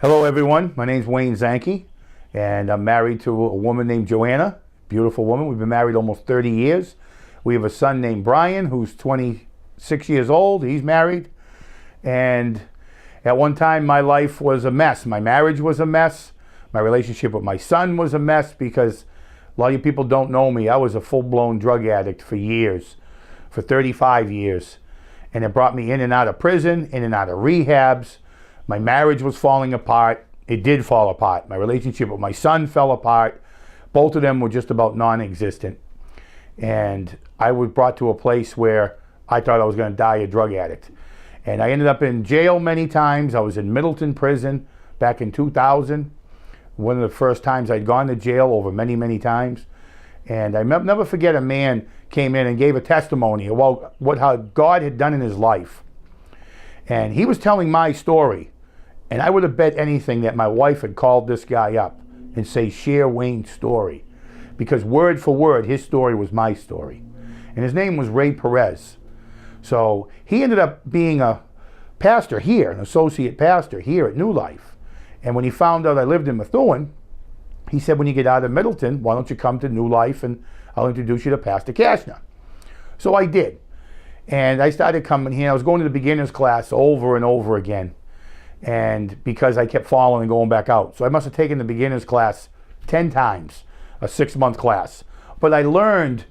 Hello everyone, my name's Wayne Zanchi, and I'm married to a woman named Joanna, beautiful woman. We've been married almost 30 years. We have a son named Brian who's 26 years old. He's married, and at one time my life was a mess. My marriage was a mess. My relationship with my son was a mess because a lot of you people don't know me. I was a full-blown drug addict for years, for 35 years, and it brought me in and out of prison, in and out of rehabs. My marriage was falling apart. It did fall apart. My relationship with my son fell apart. Both of them were just about non-existent. And I was brought to a place where I thought I was going to die a drug addict. And I ended up in jail many times. I was in Middleton prison back in 2000. One of the first times I'd gone to jail over many, many times. And I never forget a man came in and gave a testimony about how God had done in his life. And he was telling my story. And I would have bet anything that my wife had called this guy up and say, share Wayne's story. Because word for word, his story was my story. And his name was Ray Perez. So he ended up being a pastor here, an associate pastor here at New Life. And when he found out I lived in Methuen, he said, when you get out of Middleton, why don't you come to New Life and I'll introduce you to Pastor Kashner. So I did. And I started coming here. I was going to the beginner's class over and over again. And because I kept falling and going back out. So I must have taken the beginner's class 10 times, a 6-month class. But I learned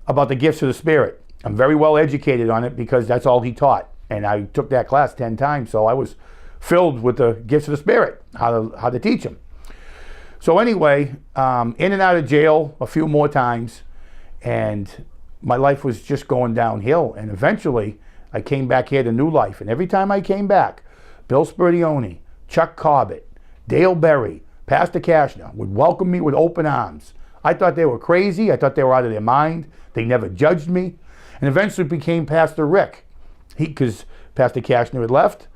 about the gifts of the Spirit. I'm very well educated on it because that's all he taught. And I took that class 10 times, so I was filled with the gifts of the Spirit, how to teach them. So anyway, in and out of jail a few more times, and my life was just going downhill. And eventually, I came back here to New Life. And every time I came back, Bill Spurdione, Chuck Cobbett, Dale Berry, Pastor Kashner would welcome me with open arms. I thought they were crazy. I thought they were out of their mind. They never judged me. And eventually became Pastor Rick. Because Pastor Kashner had left.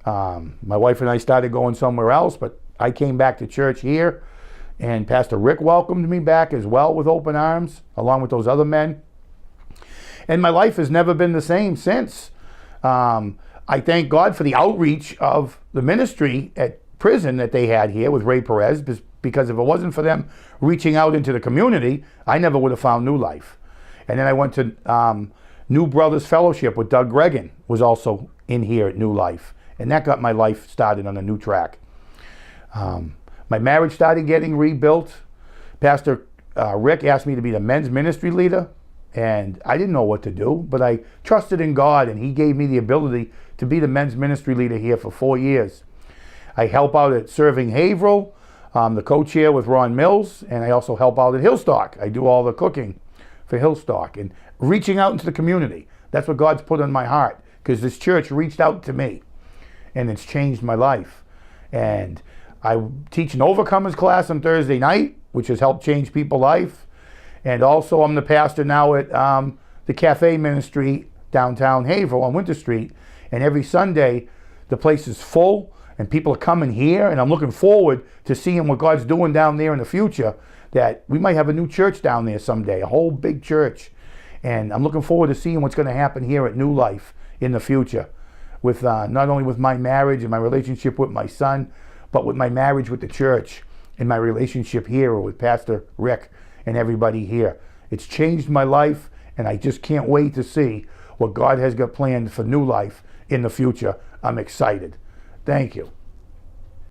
My wife and I started going somewhere else, but I came back to church here. And Pastor Rick welcomed me back as well with open arms, along with those other men. And my life has never been the same since. I thank God for the outreach of the ministry at prison that they had here with Ray Perez, because if it wasn't for them reaching out into the community, I never would have found New Life. And then I went to New Brothers Fellowship with Doug Gregan, was also in here at New Life. And that got my life started on a new track. My marriage started getting rebuilt. Pastor Rick asked me to be the men's ministry leader. And I didn't know what to do, but I trusted in God, and he gave me the ability to be the men's ministry leader here for 4 years. I help out at Serving Haverhill, the co-chair with Ron Mills, and I also help out at Hillstock. I do all the cooking for Hillstock and reaching out into the community. That's what God's put on my heart, because this church reached out to me, and it's changed my life. And I teach an Overcomers class on Thursday night, which has helped change people's life. And also I'm the pastor now at the Cafe Ministry downtown Haverhill on Winter Street. And every Sunday, the place is full and people are coming here. And I'm looking forward to seeing what God's doing down there in the future, that we might have a new church down there someday, a whole big church. And I'm looking forward to seeing what's going to happen here at New Life in the future, with not only with my marriage and my relationship with my son, but with my marriage with the church and my relationship here with Pastor Rick and everybody here. It's changed my life, and I just can't wait to see what God has got planned for New Life in the future. I'm excited. Thank you.